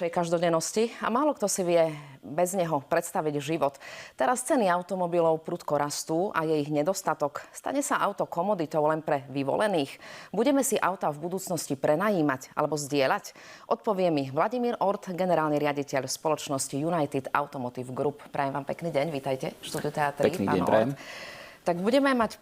našej každodennosti a málo kto si vie bez neho predstaviť život. Teraz ceny automobilov prudko rastú a je ich nedostatok. Stane sa auto komoditou len pre vyvolených? Budeme si auta v budúcnosti prenajímať alebo zdieľať? Odpovie mi Vladimír Ort, generálny riaditeľ spoločnosti United Automotive Group. Prajem vám pekný deň, vítajte v štúdiu Teatry. Pekný deň, prajem. Tak budeme mať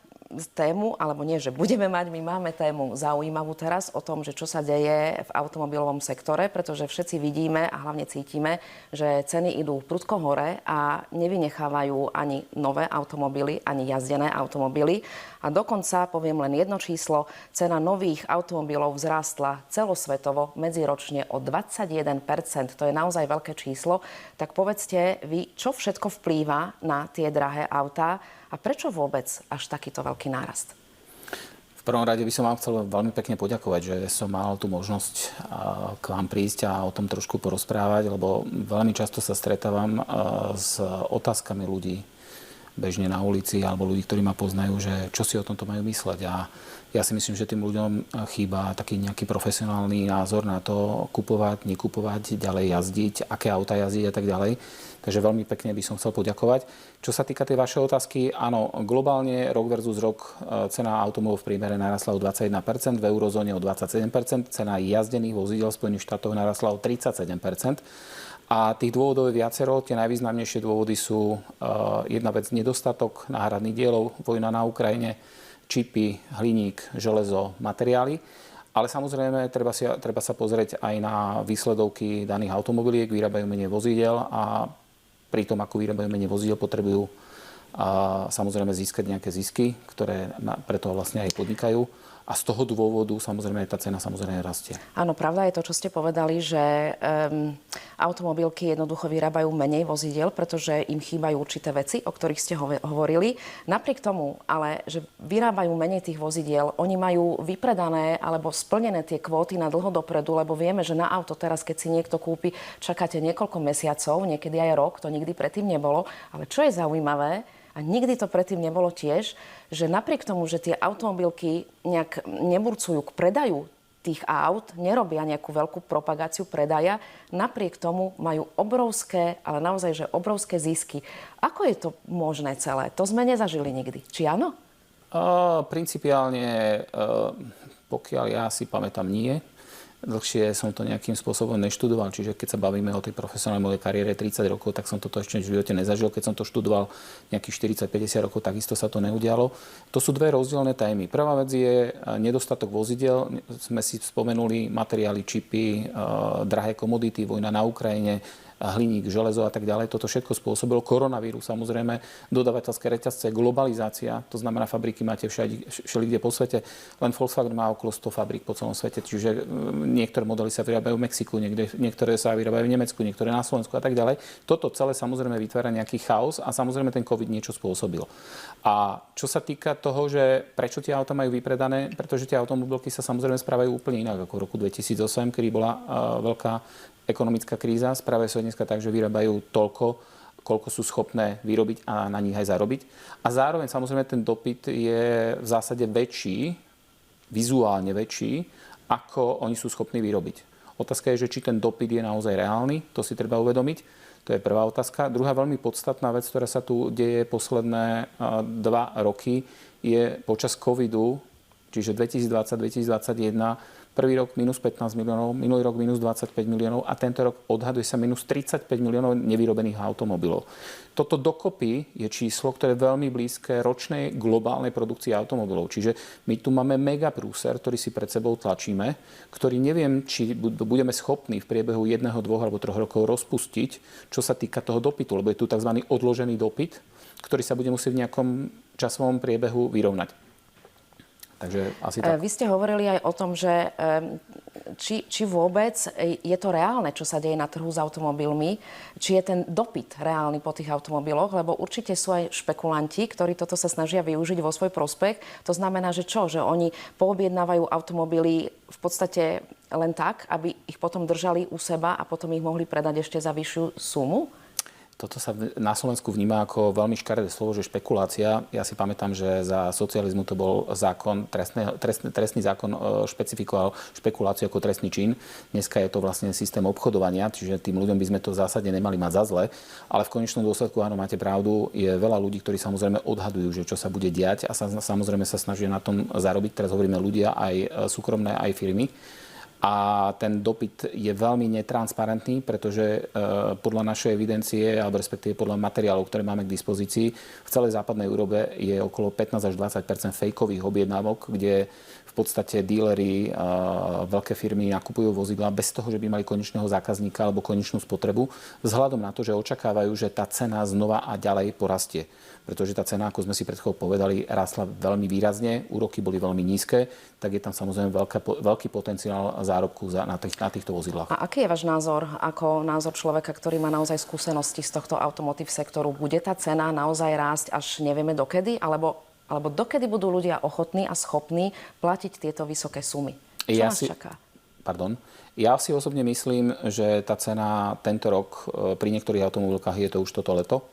tému, alebo nie, že budeme mať, my máme tému zaujímavú teraz o tom, že čo sa deje v automobilovom sektore, pretože všetci vidíme a hlavne cítime, že ceny idú prudko hore a nevynechávajú ani nové automobily, ani jazdené automobily. A dokonca, poviem len jedno číslo, cena nových automobilov vzrástla celosvetovo medziročne o 21%. To je naozaj veľké číslo. Tak povedzte vy, čo všetko vplýva na tie drahé autá a prečo vôbec až takýto veľký nárast? V prvom rade by som vám chcel veľmi pekne poďakovať, že som mal tú možnosť k vám prísť a o tom trošku porozprávať, lebo veľmi často sa stretávam s otázkami ľudí bežne na ulici alebo ľudí, ktorí ma poznajú, že čo si o tomto majú mysleť. A ja si myslím, že tým ľuďom chýba taký nejaký profesionálny názor na to, kupovať, nekupovať, ďalej jazdiť, aké auta jazdiť a tak ďalej. Takže veľmi pekne by som chcel poďakovať. Čo sa týka tej vašej otázky, áno, globálne rok versus rok cena automobilov v priemere narastla o 21%, v eurozóne o 27%, cena jazdených vozidel Spojených štátov narastla o 37%. A tých dôvodov je viacero. Tie najvýznamnejšie dôvody sú jedna vec, nedostatok náhradných dielov, vojna na Ukrajine, čipy, hliník, železo, materiály. Ale samozrejme, treba sa pozrieť aj na výsledovky daných automobiliek, vyrábajú menej vozidel a pri tom, ako vyrábajú menej vozidel, potrebujú samozrejme získať nejaké zisky, ktoré preto vlastne aj podnikajú. A z toho dôvodu samozrejme tá cena samozrejme rastie. Áno, pravda je to, čo ste povedali, že automobilky jednoducho vyrábajú menej vozidiel, pretože im chýbajú určité veci, o ktorých ste hovorili. Napriek tomu, ale že vyrábajú menej tých vozidiel, oni majú vypredané alebo splnené tie kvóty na dlho dopredu, lebo vieme, že na auto teraz, keď si niekto kúpi, čakáte niekoľko mesiacov, niekedy aj rok, to nikdy predtým nebolo. Ale čo je zaujímavé, a nikdy to predtým nebolo tiež, že napriek tomu, že tie automobilky nejak neburcujú k predaju tých aut, nerobia nejakú veľkú propagáciu predaja, napriek tomu majú obrovské, ale naozaj, že obrovské zisky. Ako je to možné celé? To sme nezažili nikdy. Či áno? Principiálne, pokiaľ ja si pamätám, nie. Dlhšie som to nejakým spôsobom neštudoval, čiže keď sa bavíme o tej profesionálnej mojej kariére 30 rokov, tak som toto ešte v živote nezažil. Keď som to študoval nejakých 40-50 rokov, takisto sa to neudialo. To sú dve rozdielne témy. Prvá vec je nedostatok vozidel. Sme si spomenuli materiály, čipy, drahé komodity, vojna na Ukrajine, hliník, železo a tak ďalej. Toto všetko spôsobilo koronavírus, samozrejme, dodavateľské reťazce, globalizácia, to znamená, fabriky máte všelikde po svete. Len Volkswagen má okolo 100 fabrík po celom svete, čiže niektoré modely sa vyrábajú v Mexiku, niektoré sa vyrábajú v Nemecku, niektoré na Slovensku a tak ďalej. Toto celé samozrejme vytvára nejaký chaos a samozrejme ten COVID niečo spôsobil. A čo sa týka toho, že prečo tie auta majú vypredané, pretože tie automobilky sa samozrejme správajú úplne inak ako v roku 2008, kedy bola veľká ekonomická kríza. Správajú sa dneska tak, že vyrábajú toľko, koľko sú schopné vyrobiť a na nich aj zarobiť. A zároveň samozrejme ten dopyt je v zásade väčší, vizuálne väčší, ako oni sú schopní vyrobiť. Otázka je, že či ten dopyt je naozaj reálny, to si treba uvedomiť. To je prvá otázka. Druhá veľmi podstatná vec, ktorá sa tu deje posledné 2 roky, je počas covidu, čiže 2020-2021, prvý rok minus 15 miliónov, minulý rok minus 25 miliónov a tento rok odhaduje sa minus 35 miliónov nevyrobených automobilov. Toto dokopy je číslo, ktoré je veľmi blízke ročnej globálnej produkcii automobilov. Čiže my tu máme mega prúser, ktorý si pred sebou tlačíme, ktorý neviem, či budeme schopní v priebehu 1, 2 alebo 3 rokov rozpustiť, čo sa týka toho dopytu, lebo je tu tzv. Odložený dopyt, ktorý sa bude musieť v nejakom časovom priebehu vyrovnať. Takže asi tak. Vy ste hovorili aj o tom, že či vôbec je to reálne, čo sa deje na trhu s automobilmi, či je ten dopyt reálny po tých automobiloch, lebo určite sú aj špekulanti, ktorí toto sa snažia využiť vo svoj prospech. To znamená, že čo? Že oni poobjednávajú automobily v podstate len tak, aby ich potom držali u seba a potom ich mohli predať ešte za vyššiu sumu? Toto sa na Slovensku vníma ako veľmi škaredé slovo, že špekulácia. Ja si pamätám, že za socializmu to bol zákon, trestný zákon špecifikoval špekuláciu ako trestný čin. Dneska je to vlastne systém obchodovania, čiže tým ľuďom by sme to v zásade nemali mať za zle. Ale v konečnom dôsledku, áno, máte pravdu, je veľa ľudí, ktorí samozrejme odhadujú, že čo sa bude diať a samozrejme sa snažia na tom zarobiť. Teraz hovoríme ľudia, aj súkromné, aj firmy. A ten dopyt je veľmi netransparentný, pretože podľa našej evidencie, alebo respektíve podľa materiálov, ktoré máme k dispozícii, v celej západnej Európe je okolo 15 až 20 fejkových objednávok, kde v podstate díleri, veľké firmy nakupujú vozidlá bez toho, že by mali konečného zákazníka alebo konečnú spotrebu, vzhľadom na to, že očakávajú, že tá cena znova a ďalej porastie. Pretože tá cena, ako sme si pred chvíľou povedali, rastla veľmi výrazne, úroky boli veľmi nízke, tak je tam samozrejme veľký potenciál zárobku na týchto vozidlách. A aký je váš názor, ako názor človeka, ktorý má naozaj skúsenosti z tohto automotív sektoru? Bude tá cena naozaj rásť až nevieme dokedy? Alebo dokedy budú ľudia ochotní a schopní platiť tieto vysoké sumy? Čo nás čaká? Ja si osobne myslím, že tá cena tento rok pri niektorých automobilkách je to už toto leto.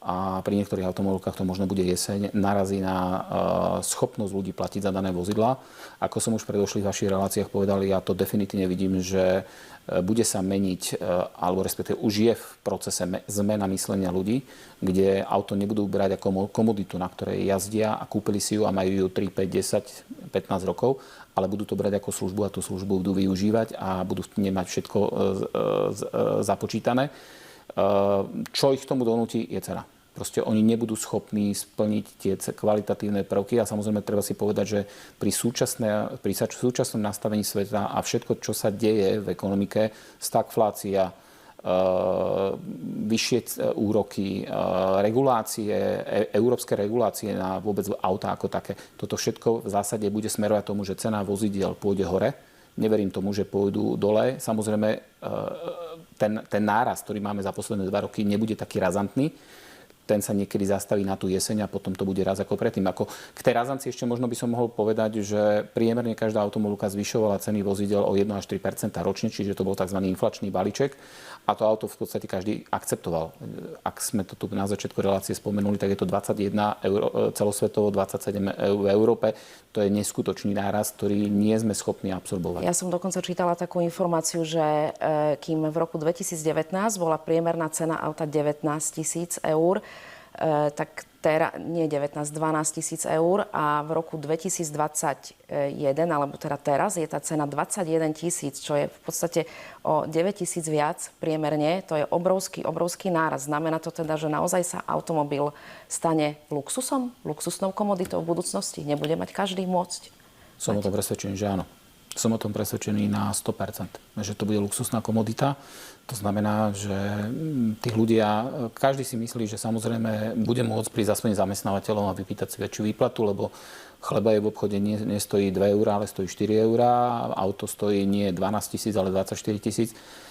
A pri niektorých automobilkách to možno bude jeseň, narazí na schopnosť ľudí platiť za dané vozidlá. Ako som už v predošlých vašich reláciách povedal, ja to definitívne vidím, že bude sa meniť, alebo respektíve už je v procese zmena myslenia ľudí, kde auto nebudú brať ako komoditu, na ktorej jazdia a kúpili si ju a majú ju 3, 5, 10, 15 rokov, ale budú to brať ako službu a tú službu budú využívať a budú nemať všetko započítané. Čo ich k tomu donúti, je cena. Proste oni nebudú schopní splniť tie kvalitatívne prvky a samozrejme treba si povedať, že pri súčasnom nastavení sveta a všetko, čo sa deje v ekonomike, stagflácia, vyššie úroky, regulácie, európske regulácie na vôbec auta ako také, toto všetko v zásade bude smerovať tomu, že cena vozidiel pôjde hore. Neverím tomu, že pôjdu dole. Samozrejme, ten nárast, ktorý máme za posledné 2 roky, nebude taký razantný. Ten sa niekedy zastaví na tú jeseň a potom to bude raz ako predtým. Ako k tej razancii ešte možno by som mohol povedať, že priemerne každá automobilka zvyšovala ceny vozidel o 1 až 3 % ročne, čiže to bol tzv. Inflačný balíček a to auto v podstate každý akceptoval. Ak sme to tu na začiatku relácie spomenuli, tak je to 21 eur celosvetovo, 27 eur v Európe. To je neskutočný nárast, ktorý nie sme schopní absorbovať. Ja som dokonca čítala takú informáciu, že kým v roku 2019 bola priemerná cena auta 19 000 eur, tak nie 12 000 eur a v roku 2021, alebo teda teraz, je tá cena 21 000, čo je v podstate o 9 000 viac priemerne. To je obrovský náraz. Znamená to teda, že naozaj sa automobil stane luxusnou komoditou v budúcnosti? Nebude mať každý môcť? Som o tom presvedčený, že áno. Som o tom presvedčený na 100%, že to bude luxusná komodita. To znamená, že tých ľudia, každý si myslí, že samozrejme bude môcť prísť aspoň zamestnávateľom a vypýtať si väčšiu výplatu, lebo chleba je v obchode nestojí 2 eurá, ale stojí 4 eurá. Auto stojí nie 12 000, ale 24 000.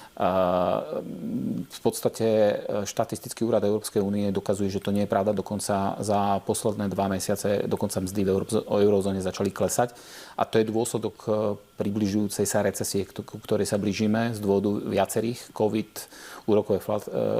V podstate štatistický úrad Európskej únie dokazuje, že to nie je pravda. Dokonca za posledné 2 mesiace dokonca mzdy v eurozóne začali klesať. A to je dôsledok približujúcej sa recesie, ku ktorej sa blížime z dôvodu viacerých COVID,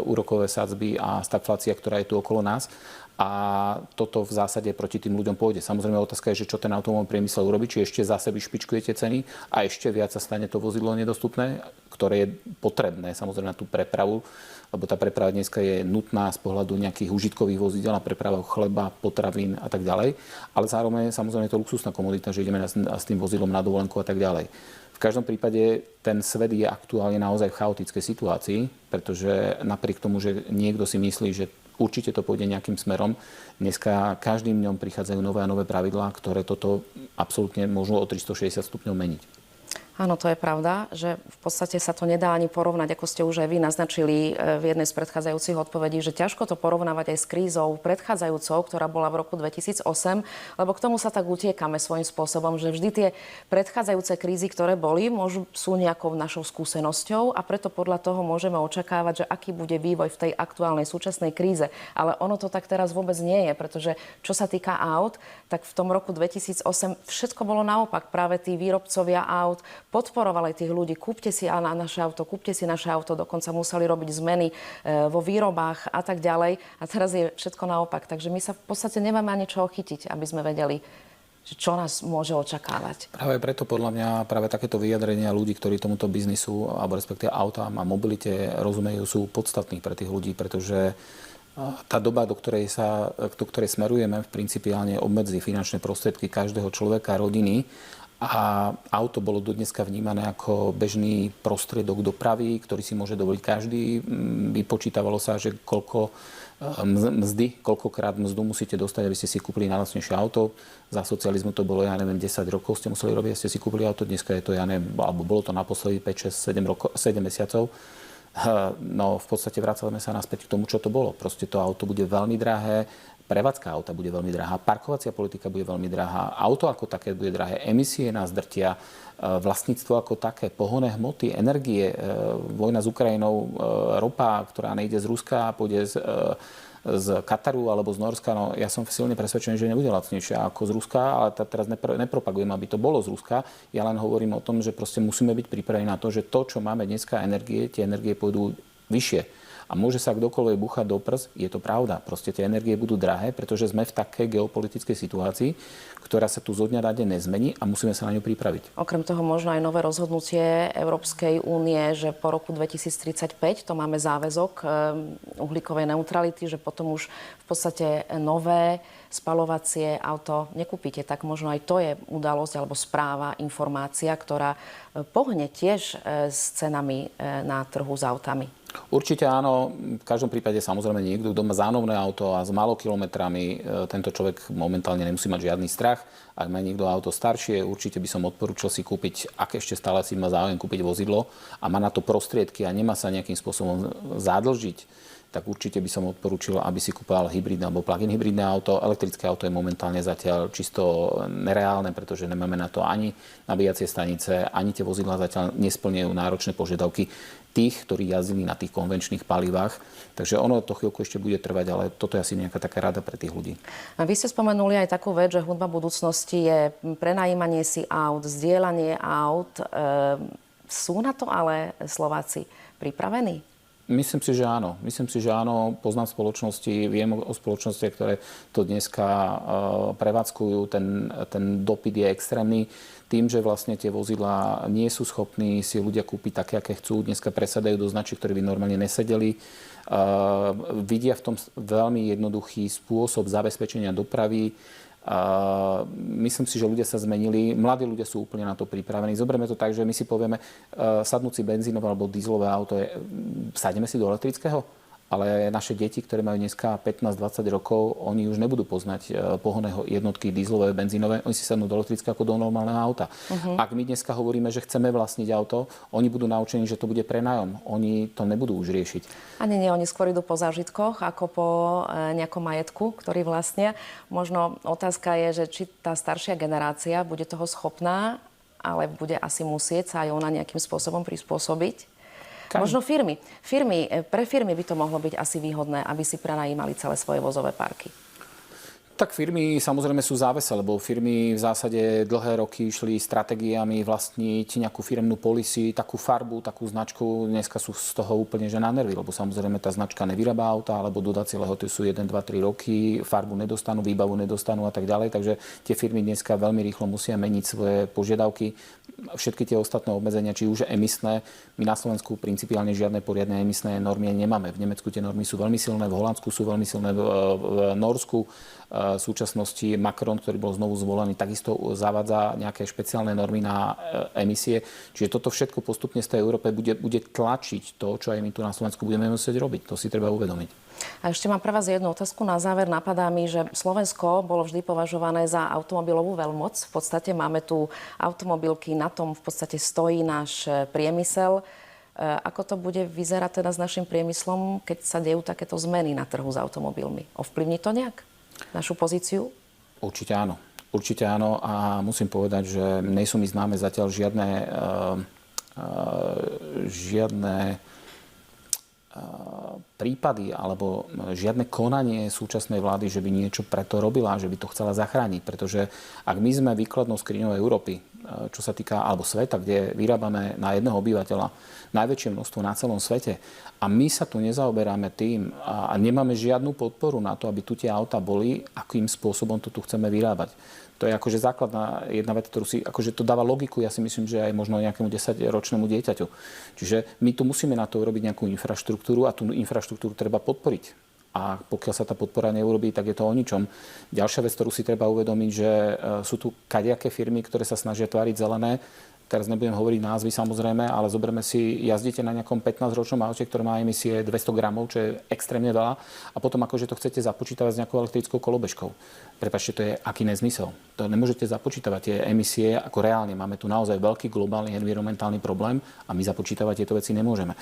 úrokové sadzby a stagflácia, ktorá je tu okolo nás. A toto v zásade proti tým ľuďom pôjde. Samozrejme otázka je, že čo ten automobilový priemysel urobí, či ešte zase vyšpičkujete ceny a ešte viac sa stane to vozidlo nedostupné, ktoré je potrebné samozrejme na tú prepravu, lebo tá preprava dneska je nutná z pohľadu nejakých užitkových vozidel na prepravu chleba, potravín a tak ďalej. Ale zároveň samozrejme je to luxusná komodita, že ideme s tým vozidlom na dovolenku a tak ďalej. V každom prípade ten svet je aktuálne naozaj v chaotickej situácii, pretože napriek tomu, že niekto si myslí, že určite to pôjde nejakým smerom. Dneska každým dňom prichádzajú nové a nové pravidlá, ktoré toto absolútne môžu o 360 stupňov meniť. Áno, to je pravda, že v podstate sa to nedá ani porovnať, ako ste už aj vy naznačili v jednej z predchádzajúcich odpovedí, že ťažko to porovnávať aj s krízou predchádzajúcou, ktorá bola v roku 2008, lebo k tomu sa tak utiekame svojím spôsobom, že vždy tie predchádzajúce krízy, ktoré boli, sú nejakou našou skúsenosťou a preto podľa toho môžeme očakávať, že aký bude vývoj v tej aktuálnej súčasnej kríze. Ale ono to tak teraz vôbec nie je, pretože čo sa týka aut, tak v tom roku 2008 všetko bolo naopak. Práve tí výrobcovia aut podporovali tých ľudí, kúpte si naše auto, dokonca museli robiť zmeny vo výrobách a tak ďalej. A teraz je všetko naopak. Takže my sa v podstate nemáme ani čoho chytiť, aby sme vedeli, čo nás môže očakávať. Práve preto podľa mňa práve takéto vyjadrenia ľudí, ktorí tomuto biznisu alebo respektíve autám a mobilite rozumejú, sú podstatní pre tých ľudí, pretože tá doba, do ktorej smerujeme, v principiálne obmedzí finančné prostriedky každého človeka, rodiny a auto bolo dodneska vnímané ako bežný prostriedok dopravy, ktorý si môže dovoliť každý. Vypočítavalo sa, že koľkokrát mzdu musíte dostať, aby ste si kúpili najlacnejšie auto. Za socializmu to bolo, 10 rokov ste museli robiť, aby ste si kúpili auto. Dneska je to, alebo bolo to naposledy 5, 6, 7 mesiacov. No v podstate vracame sa naspäť k tomu, čo to bolo. Proste to auto bude veľmi drahé, prevádzka auta bude veľmi drahá, parkovacia politika bude veľmi drahá, auto ako také bude drahé, emisie nás drtia, vlastníctvo ako také, pohonné hmoty, energie, vojna s Ukrajinou, ropa, ktorá nejde z Ruska a pôjde z Kataru alebo z Norska, no ja som silne presvedčený, že nebude lacnejšia ako z Ruska, ale teraz nepropagujem, aby to bolo z Ruska. Ja len hovorím o tom, že proste musíme byť pripravení na to, že to, čo máme dneska tie energie pôjdu vyššie. A môže sa kdokoľvek búchať do prs, je to pravda. Proste tie energie budú drahé, pretože sme v takej geopolitickej situácii, ktorá sa tu zo dňa na deň nezmení a musíme sa na ňu pripraviť. Okrem toho možno aj nové rozhodnutie Európskej únie, že po roku 2035 to máme záväzok uhlíkovej neutrality, že potom už v podstate nové spaľovacie auto nekúpite. Tak možno aj to je udalosť alebo správa, informácia, ktorá pohne tiež s cenami na trhu s autami. Určite áno. V každom prípade samozrejme niekto, kto má zánovné auto a s málo kilometrami, tento človek momentálne nemusí mať žiadny strach. Ak má niekto auto staršie, určite by som odporúčal si kúpiť, ak ešte stále si má záujem kúpiť vozidlo a má na to prostriedky a nemá sa nejakým spôsobom zadlžiť, tak určite by som odporúčil, aby si kúpal hybridné alebo plug-in hybridné auto. Elektrické auto je momentálne zatiaľ čisto nereálne, pretože nemáme na to ani nabíjacie stanice, ani tie vozidlá zatiaľ nesplňujú náročné požiadavky tých, ktorí jazdili na tých konvenčných palivách. Takže ono to chvíľku ešte bude trvať, ale toto je asi nejaká taká rada pre tých ľudí. A vy ste spomenuli aj takú vec, že hudba budúcnosti je prenajímanie si aut, zdieľanie aut. Sú na to ale Slováci pripravení? Myslím si, že áno. Poznám spoločnosti, viem o spoločnostiach, ktoré to dneska prevádzkujú. Ten dopyt je extrémny. Tým, že vlastne tie vozidlá nie sú schopní si ľudia kúpiť také, aké chcú, dneska presadajú do značiek, ktoré by normálne nesedeli. Vidia v tom veľmi jednoduchý spôsob zabezpečenia dopravy. Myslím si, že ľudia sa zmenili. Mladí ľudia sú úplne na to pripravení. Zoberme to tak, že my si povieme, sadnúci benzínové alebo dízlové auto, sadneme si do elektrického? Ale naše deti, ktoré majú dneska 15-20 rokov, oni už nebudú poznať pohonné jednotky dízlové, benzínové. Oni si sadnú do elektrického ako do normálneho auta. Ak my dneska hovoríme, že chceme vlastniť auto, oni budú naučení, že to bude prenájom. Oni to nebudú už riešiť. Ani nie, oni skôr idú po zážitkoch, ako po nejakom majetku, ktorý vlastnia. Možno otázka je, že či tá staršia generácia bude toho schopná, ale bude asi musieť sa aj ona nejakým spôsobom prispôsobiť. Možno firmy. Pre firmy by to mohlo byť asi výhodné, aby si prenajímali celé svoje vozové parky. Tak firmy samozrejme sú závislé, lebo firmy v zásade dlhé roky išli stratégiami vlastniť nejakú firemnú policy, takú farbu, takú značku. Dneska sú z toho úplne že na nervy, lebo samozrejme tá značka nevyrába auta, alebo dodacie lehoty sú 1, 2, 3 roky, farbu nedostanú, výbavu nedostanú a tak ďalej. Takže tie firmy dneska veľmi rýchlo musia meniť svoje požiadavky. Všetky tie ostatné obmedzenia, či už emisné, my na Slovensku principiálne žiadne poriadne emisné normy nemáme. V Nemecku tie normy sú veľmi silné, v Holandsku sú veľmi silné, v Norsku. V súčasnosti Macron, ktorý bol znovu zvolený, takisto zavádza nejaké špeciálne normy na emisie. Čiže toto všetko postupne z tej Európe bude tlačiť to, čo aj my tu na Slovensku budeme musieť robiť. To si treba uvedomiť. A ešte mám pre vás jednu otázku na záver. Napadá mi, že Slovensko bolo vždy považované za automobilovú veľmoc. V podstate máme tu automobilky, na tom v podstate stojí náš priemysel. Ako to bude vyzerať teda s našim priemyslom, keď sa dejú takéto zmeny na trhu s automobilmi? Ovplyvní to nejak našu pozíciu? Určite áno a musím povedať, že nie sú mi známe zatiaľ žiadne prípady alebo žiadne konanie súčasnej vlády, že by niečo preto robila, že by to chcela zachrániť. Pretože ak my sme výkladnou skriňou Európy, čo sa týka, alebo sveta, kde vyrábame na jedného obyvateľa najväčšie množstvo na celom svete. A my sa tu nezaoberáme tým a nemáme žiadnu podporu na to, aby tu tie auta boli, akým spôsobom to tu chceme vyrábať. To je akože základná jedna vec, ktorú si, akože to dáva logiku, ja si myslím, že aj možno nejakému 10-ročnému dieťaťu. Čiže my tu musíme na to urobiť nejakú infraštruktúru a tú infraštruktúru treba podporiť. A pokiaľ sa tá podpora neurobí, tak je to o ničom. Ďalšia vec, ktorú si treba uvedomiť, že sú tu kadejaké firmy, ktoré sa snažia tváriť zelené. Teraz nebudem hovoriť názvy samozrejme, ale zoberme si, jazdíte na nejakom 15-ročnom aute, ktoré má emisie 200 gramov, čo je extrémne veľa, a potom akože to chcete započítavať s nejakou elektrickou kolobežkou. Prepáčte, to je aký nezmysel. To nemôžete započítavať tie emisie ako reálne. Máme tu naozaj veľký globálny environmentálny problém a my započítavať tieto veci nemôžeme.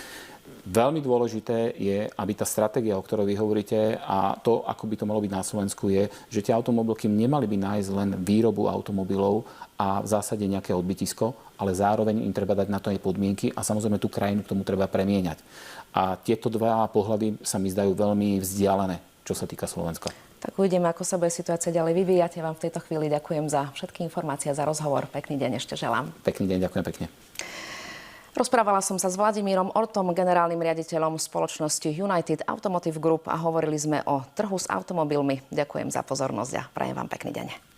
Veľmi dôležité je, aby tá stratégia, o ktorej vy hovoríte, a to, ako by to malo byť na Slovensku, je, že tie automobilky nemali by nájsť len výrobu automobilov a v zásade nejaké odbytisko, ale zároveň im treba dať na to aj podmienky a samozrejme tú krajinu k tomu treba premieňať. A tieto dva pohľady sa mi zdajú veľmi vzdialené, čo sa týka Slovenska. Tak uvidíme, ako sa bude situácia ďalej vyvíjať. Ja vám v tejto chvíli ďakujem za všetky informácie a za rozhovor. Pekný deň ešte želám. Pekný deň, ďakujem pekne. Rozprávala som sa s Vladimírom Ortom, generálnym riaditeľom spoločnosti United Automotive Group, a hovorili sme o trhu s automobilmi. Ďakujem za pozornosť a prajem vám pekný deň.